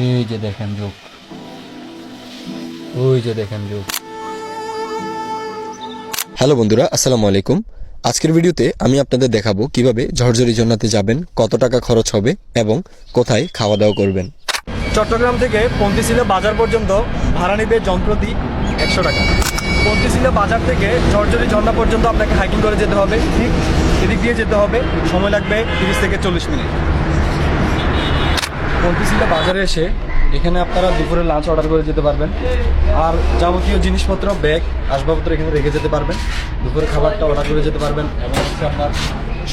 এই যে দেখেন যোগ, ওই যে দেখেন যোগ। হ্যালো বন্ধুরা, আসসালামু আলাইকুম। আজকের ভিডিওতে আমি আপনাদের দেখাবো কিভাবে ঝরঝরি ঝর্ণাতে যাবেন, কত টাকা খরচ হবে এবং কোথায় খাওয়া দাওয়া করবেন। চট্টগ্রাম থেকে পন্থিশিলা বাজার পর্যন্ত ভাড়া নেবে জনপ্রতি 100 টাকা। পন্থিশিলা বাজার থেকে ঝরঝরি ঝর্ণা পর্যন্ত আপনাকে হাইকিং করে যেতে হবে, ঠিক এদিক দিয়ে যেতে হবে, সময় লাগবে 30 থেকে 40 মিনিট। পন্থিশিলা বাজারে এসে এখানে আপনারা দুপুরে লাঞ্চ অর্ডার করে যেতে পারবেন, আর যাবতীয় জিনিসপত্র, ব্যাগ, আসবাবপত্র এখানে রেখে যেতে পারবেন। দুপুরে খাবারটা অর্ডার করে যেতে পারবেন এবং হচ্ছে আপনার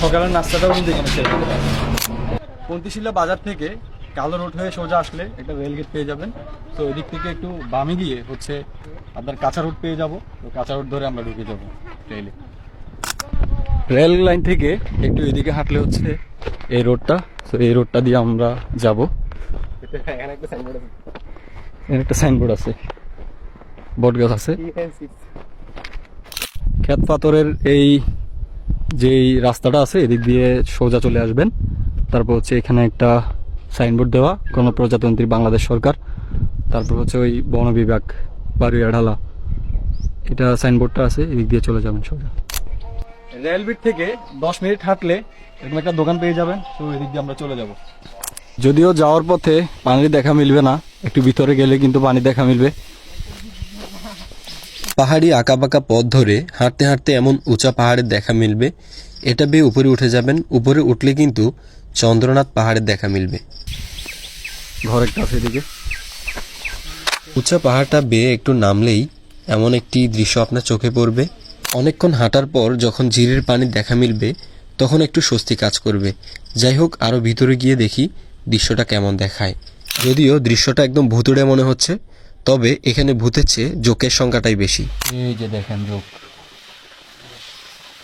সকালের নাস্তাটাও কিন্তু এখানে সেরে যেতে পারবেন। পন্থিশিলা বাজার থেকে কালো রোড হয়ে সোজা আসলে একটা রেলগেট পেয়ে যাবেন। তো এদিক থেকে একটু বামে গিয়ে হচ্ছে আপনার কাঁচা রোড পেয়ে যাব। তো কাঁচা রোড ধরে আমরা ঢুকে যাব রেলে। রেল লাইন থেকে একটু এদিকে হাঁটলে হচ্ছে এই রোডটা। তো এই রোডটা দিয়ে আমরা যাব। এখানে একটা সাইনবোর্ড আছে, বট গাছ আছে। ক্ষেত পাথরের এই যেই রাস্তাটা আছে এদিক দিয়ে সোজা চলে আসবেন। তারপর হচ্ছে এখানে একটা সাইনবোর্ড দেওয়া, গণপ্রজাতন্ত্রী বাংলাদেশ সরকার। তারপর হচ্ছে ওই বন বিভাগ বারুইয়াঢালা, এটা সাইনবোর্ডটা আছে, এদিক দিয়ে চলে যাবেন সোজা। রেলবিট থেকে 10 মিনিট হাঁটলে এরকম একটা দোকান পেয়ে যাবেন। তো এদিক দিয়ে আমরা চলে যাব। যদিও যাওয়ার পথে পানির দেখা মিলবে না, একটু ভিতরে গেলে কিন্তু পানি দেখা মিলবে। পাহাড়ি আঁকাবাঁকা পথ ধরে হাঁটতে হাঁটতে এমন উঁচা পাহাড়ের দেখা মিলবে। এটা বেয়ে উপরে উঠে যাবেন, উপরে উঠলে কিন্তু চন্দ্রনাথ পাহাড়ের দেখা মিলবে। ঘর একটা আছে এদিকে। উঁচা পাহাড়টা বেয়ে একটু নামলেই এমন একটি দৃশ্য আপনার চোখে পড়বে। অনেকক্ষণ হাঁটার পর যখন ঝিরির পানির দেখা মিলবে তখন একটু স্বস্তি কাজ করবে। যাই হোক, আরও ভিতরে গিয়ে দেখি দৃশ্যটা কেমন দেখায়। যদিও দৃশ্যটা একদম ভুতুড়ে মনে হচ্ছে, তবে এখানে ভূতের চেয়ে জোকের সংখ্যাটাই বেশি। এই যে দেখেন যোগ,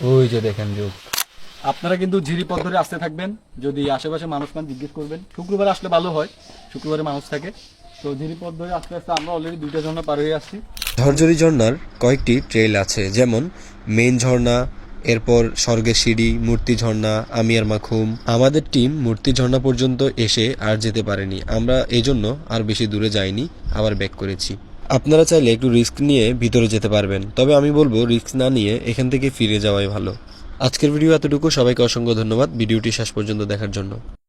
ওই যে দেখেন যোগ। আপনারা কিন্তু ঝিরি পথ ধরে আসতে থাকবেন। যদি আশেপাশে মানুষ পান জিজ্ঞেস করবেন। শুক্রবার আসলে ভালো হয়, শুক্রবারে মানুষ থাকে। তো ঝিরি পথ ধরে আস্তে আস্তে আমরা অলরেডি 2টা ঝর্ণা পার হয়ে আসছি। ঝরঝরি ঝর্ণার কয়েকটি ট্রেল আছে, যেমন মেইন ঝর্ণা, এরপর স্বর্গের সিঁড়ি, মূর্তি ঝর্ণা, আমিয়ার মাখুম। আমাদের টিম মূর্তি ঝর্ণা পর্যন্ত এসে আর যেতে পারেনি, আমরা এজন্য আর বেশি দূরে যাইনি, আবার ব্যাক করেছি। আপনারা চাইলে একটু রিস্ক নিয়ে ভিতরে যেতে পারবেন, তবে আমি বলবো রিস্ক না নিয়ে এখান থেকে ফিরে যাওয়াই ভালো। আজকের ভিডিও এতটুকু। সবাইকে অসংখ্য ধন্যবাদ ভিডিওটি শেষ পর্যন্ত দেখার জন্য।